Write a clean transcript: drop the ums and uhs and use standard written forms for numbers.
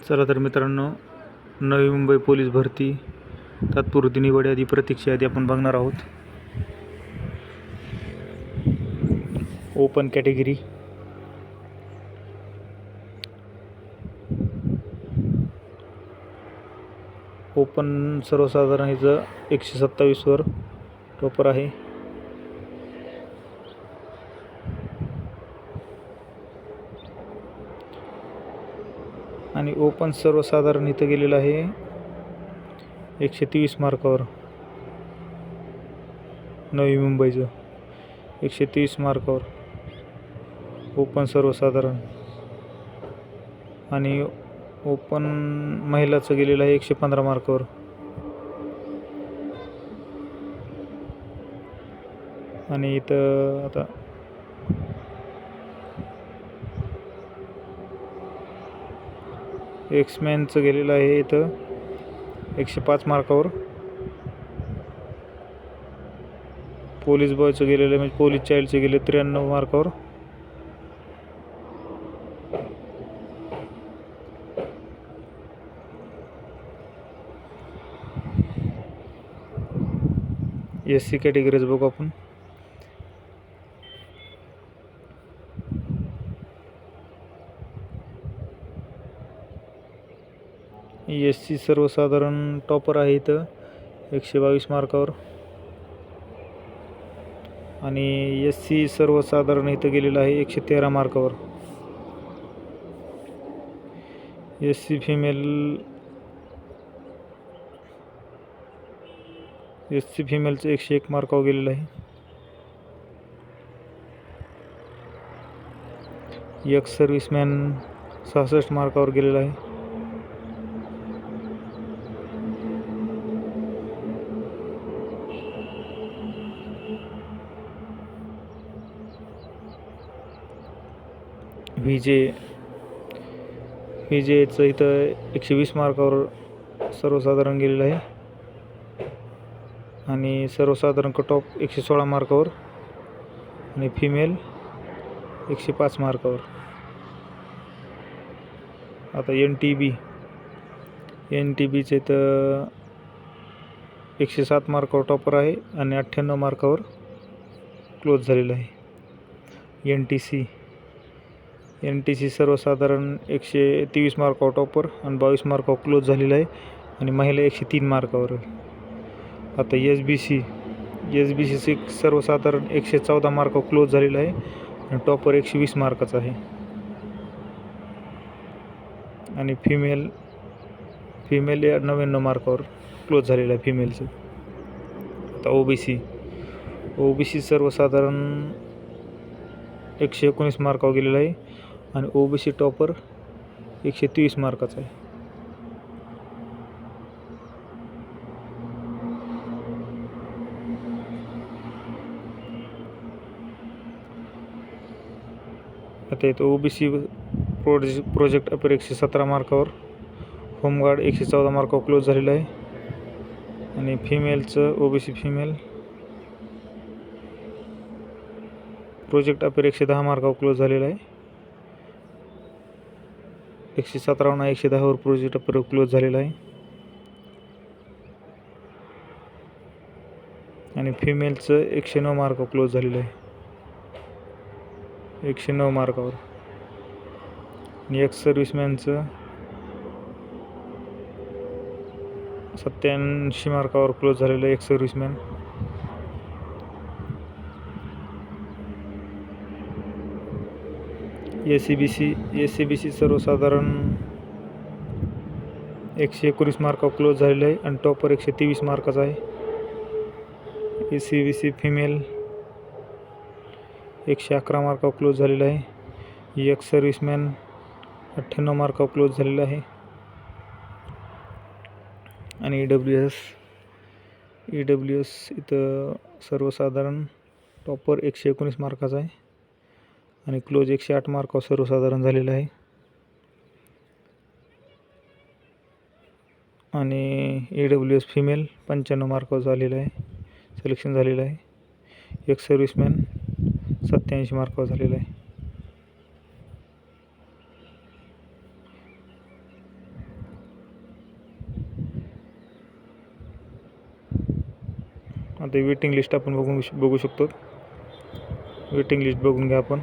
चला तर मित्रांनो, नवी मुंबई पोलीस भरती तात्पुरती निवड यादी प्रतीक्षा यादी आपण बघणार आहोत. ओपन कॅटेगरी ओपन सर्वसाधारण हिचं 127 वर टॉपर आहे. आणि ओपन सर्वसाधारण इथं गेलेलं आहे 123 मार्कावर. नवी मुंबईचं 123 मार्कावर ओपन सर्वसाधारण. आणि ओपन महिलाचं गेलेलं आहे 115 मार्कावर. आणि इथं आता एक्समॅनचं गेलेलं आहे इथं 105 मार्कावर. पोलीस बॉयचं गेलेलं आहे म्हणजे पोलीस चाइल्डचं गेले 93 मार्कावर. SC कॅटेगरीज बघू आपण. SC सर्वसाधारण टॉपर आहे इथं 122 मार्कावर. आणि SC सर्वसाधारण इथं गेलेलं आहे 113 मार्कावर. SC फिमेलचं 101 मार्कावर गेलेलं आहे. एक सर्व्हिसमॅन 66 मार्कावर गेलेला आहे. व्हीजेचं इथं 120 मार्कावर सर्वसाधारण गेलेलं आहे. आणि सर्वसाधारण कट ऑफ 116 मार्कावर. आणि फिमेल 105 मार्कावर. आता NTBचं इथं 107 मार्कावर टॉपर आहे आणि 98 मार्कावर क्लोज झालेलं आहे. NTC सर्वसाधारण 123 मार्कावर टॉपर आणि 22 मार्कावर क्लोज झालेलं आहे. आणि महिला 103 मार्कावर. आता SBC सर्वसाधारण 114 मार्कावर क्लोज झालेलं आहे आणि टॉपर 120 मार्काचा आहे. आणि फिमेल 99 मार्कावर क्लोज झालेलं आहे फिमेलचं. आता OBC सर्वसाधारण 119 मार्कावर गेलेलं आहे आणि OBC टॉपर 123 मार्काचा आहे. आता इथं OBC प्रोजेक्ट अपेर 117 मार्कावर. होमगार्ड 114 मार्कावर क्लोज झालेलं आहे. आणि फिमेलचं OBC फिमेल प्रोजेक्ट अपेर 110 मार्कावर क्लोज झालेलं आहे. 117 110 प्रोजेक्ट अपेर क्लोज झालेला आहे. आणि फिमेलचं 109 मार्कावर क्लोज झालेलं आहे. 109 मार्कावर. आणि एक सर्व्हिसमॅनचं 87 मार्कावर क्लोज झालेलं आहे. एक सर्व्हिसमॅन. SCBC सर्वसाधारण 119 मार्कावर क्लोज झालेलं आहे आणि टॉपर 123 मार्काचा आहे. SCBC फिमेल 111 मार्कावर क्लोज झालेलं आहे. एक सर्व्हिसमॅन 98 मार्कावर क्लोज झालेलं आहे. आणि EWS इथं सर्वसाधारण टॉपर 119 मार्काचा आहे आणि क्लोज 108 मार्कावर सर्वसाधारण झालेलं आहे. आणि EWS फिमेल 95 मार्कावर झालेलं आहे, सिलेक्शन झालेलं आहे. एक सर्व्हिसमॅन 87 मार्कावर झालेला आहे. आता वेटिंग लिस्ट आपण बघू शकतो. वेटिंग लिस्ट बघून घ्या आपण.